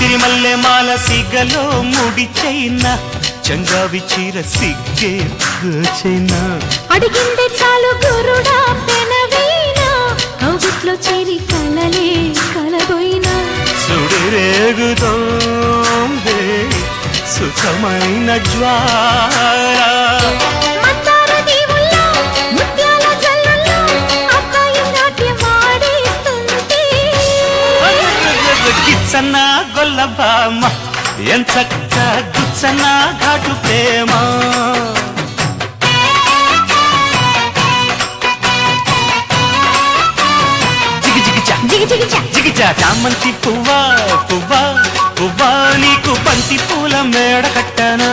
సిరిమల్లె మాల సిగలో ముడి చైనా చంగావి చీర సిగ్గే చైనా అడిగిందే చాలు గురుడా పెనవైనా కౌగిట్లో చేరి కలలే కలబోయినా సుడిరేగుతోందే సుఖమైన జ్వాల మందార దీవుల్లో ముత్యాల జల్లుల్లో అబ్బాయి నాట్యం ఆడేస్తుంటే గిచ్చన్న గొల్లబామ ఎంచక్క గుచ్చన్న ఘాటు ప్రేమ జిగిజా చామంతి పువ్వా పువ్వా పువ్వా నీకు బంతి పూల మేడ కట్టనా